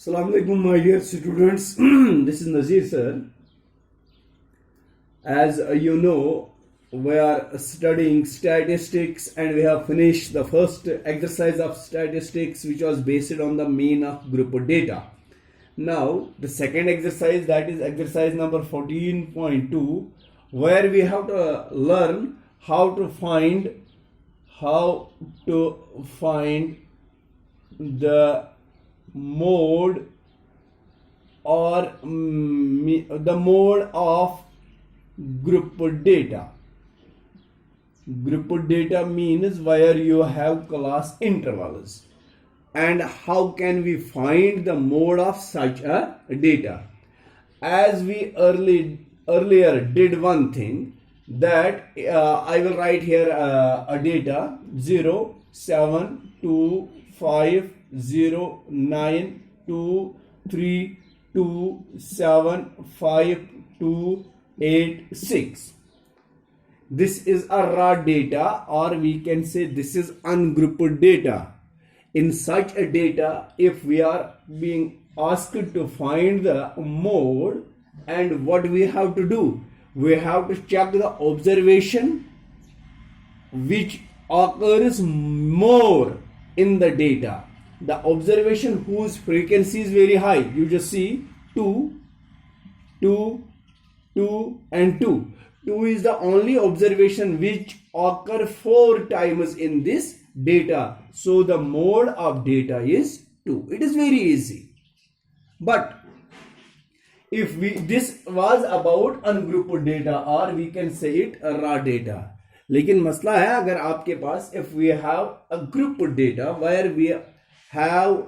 Assalamu alaikum, my dear students. This is Nazir sir. As you know, we are studying statistics and we have finished the first exercise of statistics, which was based on the mean of group data. Now, the second exercise, that is exercise number 14.2, where we have to learn how to find the mode or the mode of group data. Group data means where you have class intervals, and how can we find the mode of such a data. As we earlier did one thing, that I will write here a data 0 7 2 5 0 9 2 3 2 7 5 2 8 6. This is a raw data, or we can say this is ungrouped data. In such a data, if we are being asked to find the mode, and what we have to do, we have to check the observation which occurs more in the data. The observation whose frequency is very high, you just see 2, 2, 2 and 2. 2 is the only observation which occur 4 times in this data. So the mode of data is 2. It is very easy. But if this was about ungrouped data, or we can say it raw data. लेकिन मसला है, अगर आपके पास if we have a grouped data where we have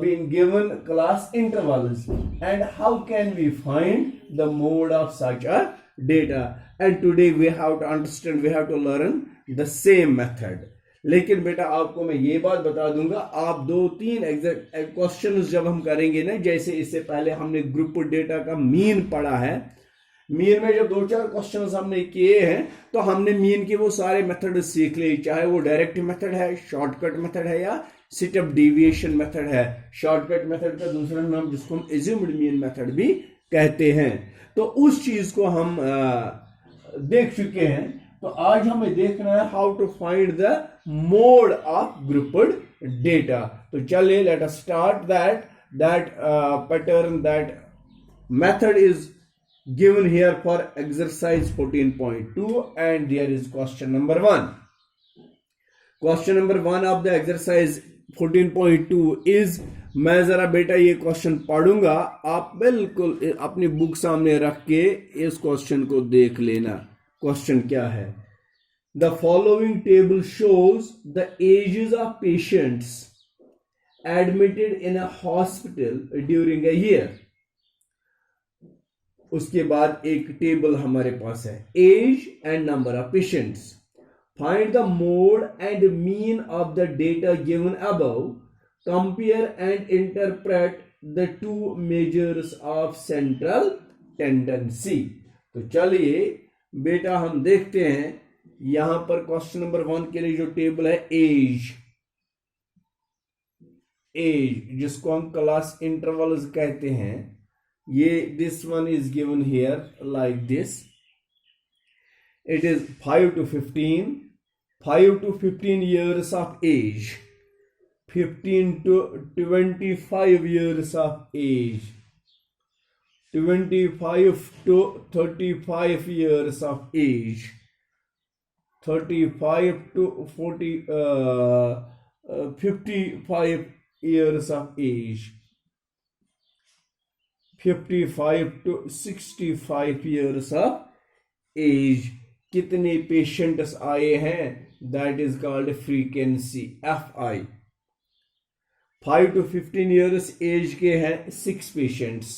been given class intervals, and how can we find the mode of such a data. And today we have to understand, we have to learn the same method. लेकिन बेटा आपको मैं ये बात बता दूंगा, आप 2-3 question जब हम करेंगे ना, जैसे इससे पहले हमने ग्रुप डेटा का मीन पढ़ा है, मीन में जब 2-4 क्वेश्चन हमने किए हैं, तो हमने मीन के वो सारे मेथड सीख लिए, चाहे वो डायरेक्ट मेथड है, शॉर्टकट मेथड है, या सेटअप डेविएशन मेथड है. शॉर्टकट मेथड का दूसरा नाम जिसको हम एज्यूम्ड मीन मेथड भी कहते हैं. तो उस चीज को हम देख चुके हैं. तो आज हमें देखना है how to find the mode of grouped data. तो चलिए, let us start that pattern, that method is given here for exercise 14.2, and there is question number 1. Question number 1 of the exercise 14.2 is, मैं जरा बेटा ये question पढ़ूंगा, आप बिल्कुल अपनी बुक सामने रख के इस क्वेश्चन को देख लेना. क्वेश्चन क्या है? The following table shows the ages of patients admitted in a hospital during a year. उसके बाद एक टेबल हमारे पास है, age and number of patients. Find the mode and mean of the data given above. Compare and interpret the two measures of central tendency. तो चलिए बेटा हम देखते हैं, यहां पर क्वेश्चन नंबर 1 के लिए जो टेबल है, एज जिसको हम क्लास इंटरवल्स कहते हैं, ये this one is given here like this. It is 5 to 15, 5 to 15 years of age, 15 to 25 years of age, 25 to 35 years of age, 35 to 55 years of age, 55 to 65 years of age. कितने patients आए हैं, that is called frequency, FI. 5 to 15 years age के हैं 6 patients,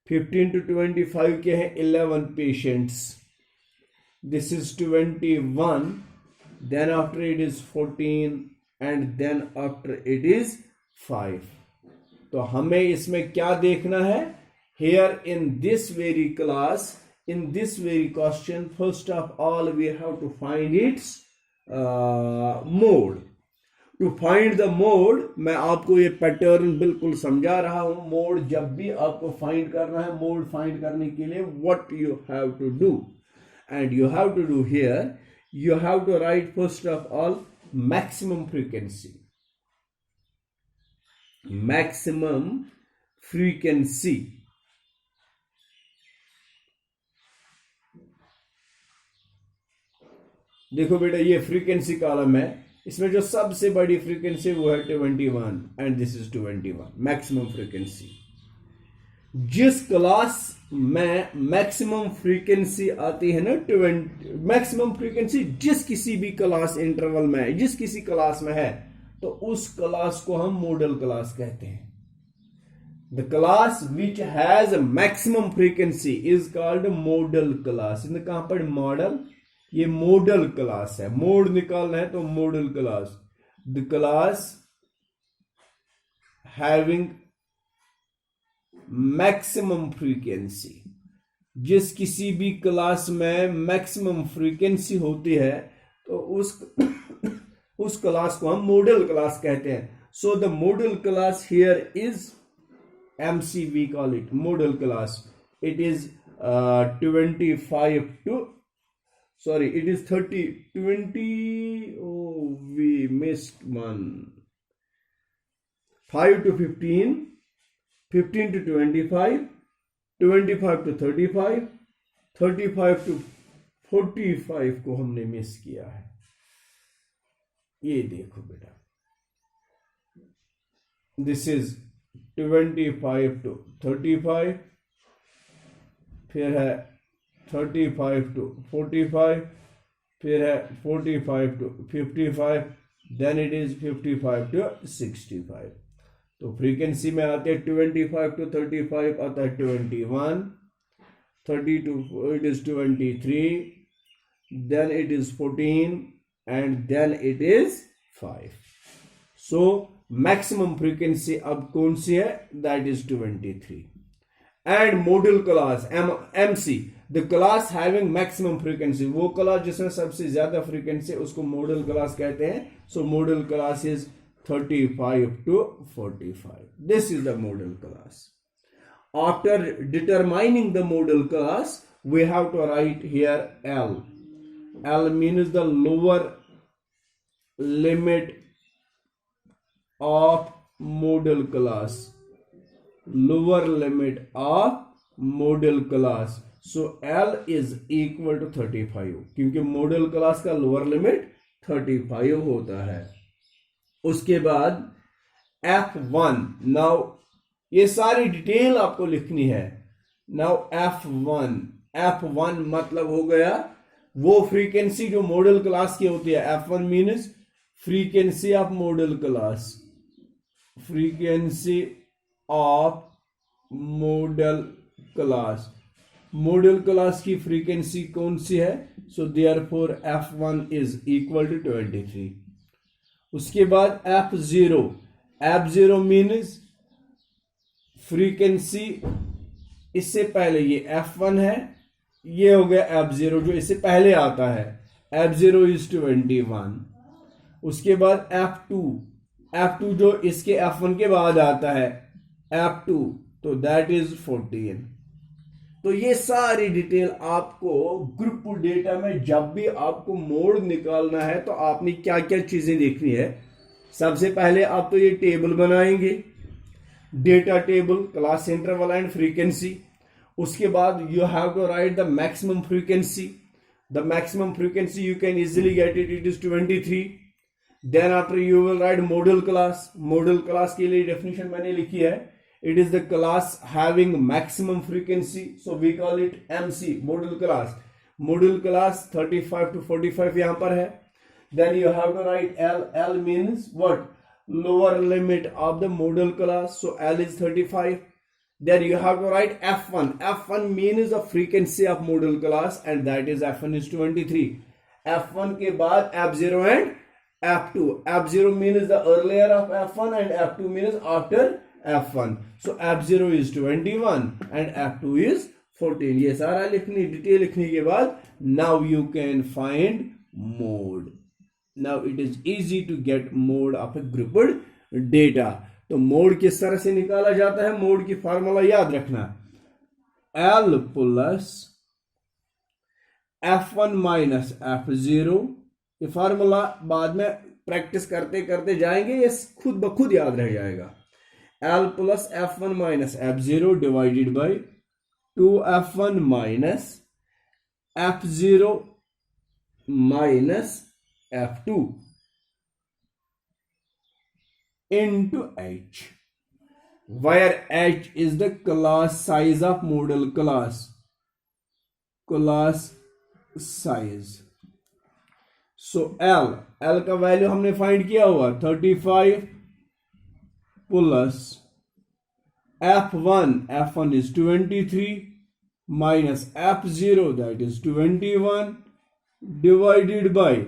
15 to 25 के हैं 11 patients. This is 21, then after it is 14, and then after it is 5. तो हमें इसमें क्या देखना है? Here in this very class, in this very question, first of all we have to find its mode. To find the mode, मैं आपको ये pattern बिल्कुल समझा रहा हूं। मोड जब भी आपको फाइंड करना है, मोड फाइंड करने के लिए what you have to do, and you have to do here, you have to write first of all maximum frequency. Maximum frequency. देखो बेटा, ये फ्रीक्वेंसी कॉलम है, इसमें जो सबसे बड़ी फ्रीक्वेंसी वो है 21 and this is 21 maximum frequency. जिस क्लास में मैक्सिमम फ्रीक्वेंसी आती है ना 20, मैक्सिमम फ्रीक्वेंसी जिस किसी भी क्लास इंटरवल में, जिस किसी क्लास में है, तो उस क्लास को हम मॉडल क्लास कहते हैं। The class which has maximum frequency is called model class. इन्हें कहां पर मॉडल, ये मॉडल क्लास है, मोड निकालना है तो model class. The class having maximum frequency, जिस किसी भी क्लास में मैक्सिमम फ्रीक्वेंसी होती है तो उस क्लास को हम मॉडल क्लास कहते हैं। So the modal class here is MC, we call it model class. It is 25 to, sorry, it is 30, 20, oh, we missed one. 5 to 15, 15 to 25, 25 to 35, 35 to 45 को हमने मिस किया है। ये देखो बेटा, दिस इज 25 to 35, फिर है 35 to 45, फिर है 45 to 55, then it is 55 to 65। तो फ्रीक्वेंसी में आते हैं 25 to 35 आता है 21, 30 to it is 23, then it is 14 and then it is 5. So maximum frequency अब कौन सी है, that is 23। And modal class MC, the class having maximum frequency, वो क्लास जिसमें सबसे ज्यादा फ्रीक्वेंसी उसको मॉडल क्लास कहते हैं। So modal class is 35 to 45, this is the modal class. After determining the modal class we have to write here L. L means the lower limit of model class, lower limit of model class. So L is equal to 35, क्योंकि model class का lower limit 35 होता है। उसके बाद F1, now ये सारी detail आपको लिखनी है। नाउ F1 मतलब हो गया वो फ्रीक्वेंसी जो मॉडल क्लास की होती है। F1 means frequency of modal class, frequency of modal class. Modal class की फ्रीक्वेंसी कौन सी है? So therefore F1 is equal to 23। उसके बाद F0 मीन्स फ्रीक्वेंसी, इससे पहले ये F1 है, ये हो गया F0 जो इससे पहले आता है। F0 is 21। उसके बाद F2 जो इसके F1 के बाद आता है, F2, तो दैट इज 14। तो ये सारी डिटेल आपको ग्रुप डेटा में जब भी आपको मोड निकालना है तो आपने क्या क्या चीजें देखनी है। सबसे पहले आप तो ये टेबल बनाएंगे, data table, class interval and frequency. उसके बाद you have to write the maximum frequency. The maximum frequency you can easily get it is 23। Then after you will write modal class. Modal class के लिए definition मैंने लिखी है, it is the class having maximum frequency, so we call it MC, model class। model class 35 to 45 यहां पर है। then you have to write L means what? lower limit of the model class, so L is 35। then you have to write F1 means the frequency of model class and that is F1 is 23। F1 के बाद F0 and F2। F0 means the earlier of F1 and F2 means after F1। so F0 is 21 and F2 is 14। ये सारा लिखनी, detail लिखने के बाद now you can find mode। Now it is easy to get mode of a grouped data. तो mode किस तरह से निकाला जाता है? मोड की फार्मूला याद रखना, L plus F1 minus F0। ये फार्मूला बाद में प्रैक्टिस करते करते जाएंगे, ये खुद ब खुद याद रह जाएगा। L plus F1 minus F0 divided by 2F1 minus F0 minus F2 into H, where H is the class size of model class size। So L का वैल्यू हमने फाइंड किया हुआ 35 plus F1 is 23 minus F0 that is 21 divided by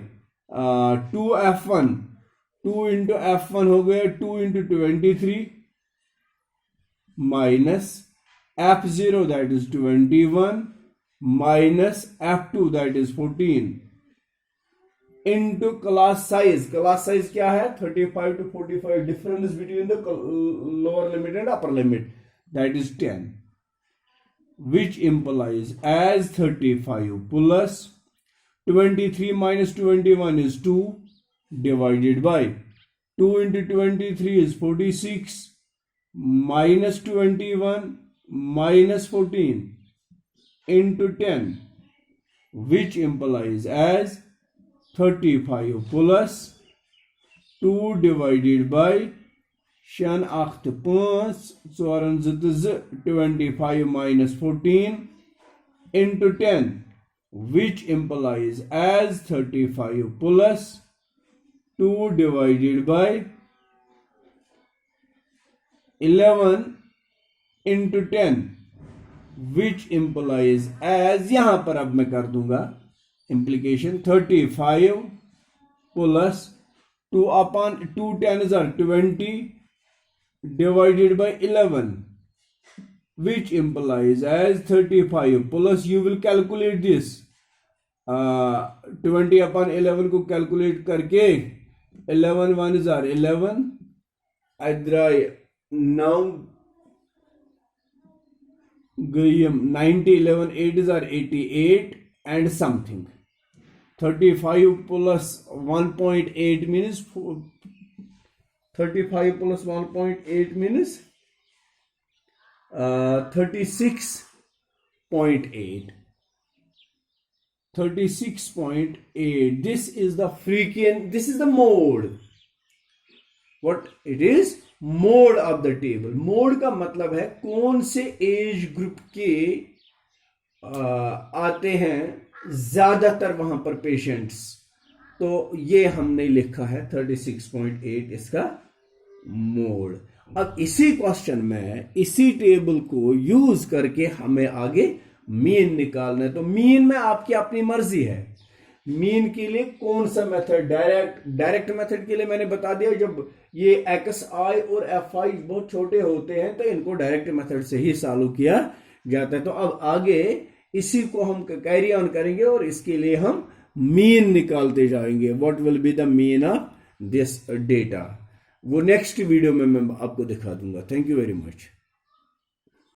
2F1, 2 into F1 हो गया 2 into 23 minus F0 that is 21 minus F2 that is 14 into class size। class size क्या है? 35 to 45, difference between the lower limit and upper limit, that is 10, which implies as 35 plus 23 minus 21 is 2 divided by 2 into 23 is 46 minus 21 minus 14 into 10, which implies as 35 plus 2 divided by 6 8 5 4 25 minus 14 into 10, which implies as 35 plus 2 divided by 11 into 10, which implies as, यहां पर अब मैं कर दूंगा implication, 35 plus 2 upon 2 10s are 20 divided by 11, which implies as 35 plus, you will calculate this 20 upon 11 को calculate करके 11 1s are 11, now 90 11 8s are 88 and something। 35 plus 1.8 means 35 plus 1.8 means 36.8 36.8। this is the frequency, this is the mode, what it is, mode of the table. Mode का मतलब है कौन से age group के आते हैं ज्यादातर वहां पर पेशेंट्स, तो ये हमने लिखा है 36.8 इसका मोड। अब इसी क्वेश्चन में इसी टेबल को यूज करके हमें आगे मीन निकालना है। तो मीन में आपकी अपनी मर्जी है, मीन के लिए कौन सा मेथड, डायरेक्ट मेथड के लिए मैंने बता दिया, जब ये XI और FI बहुत छोटे होते हैं तो इनको डायरेक्ट मेथड से ही सॉल्व किया जाता है। तो अब आगे इसी को हम कैरी ऑन करेंगे और इसके लिए हम मीन निकालते जाएंगे, what will be the mean of this data. वो नेक्स्ट वीडियो में मैं आपको दिखा दूंगा। Thank you very much.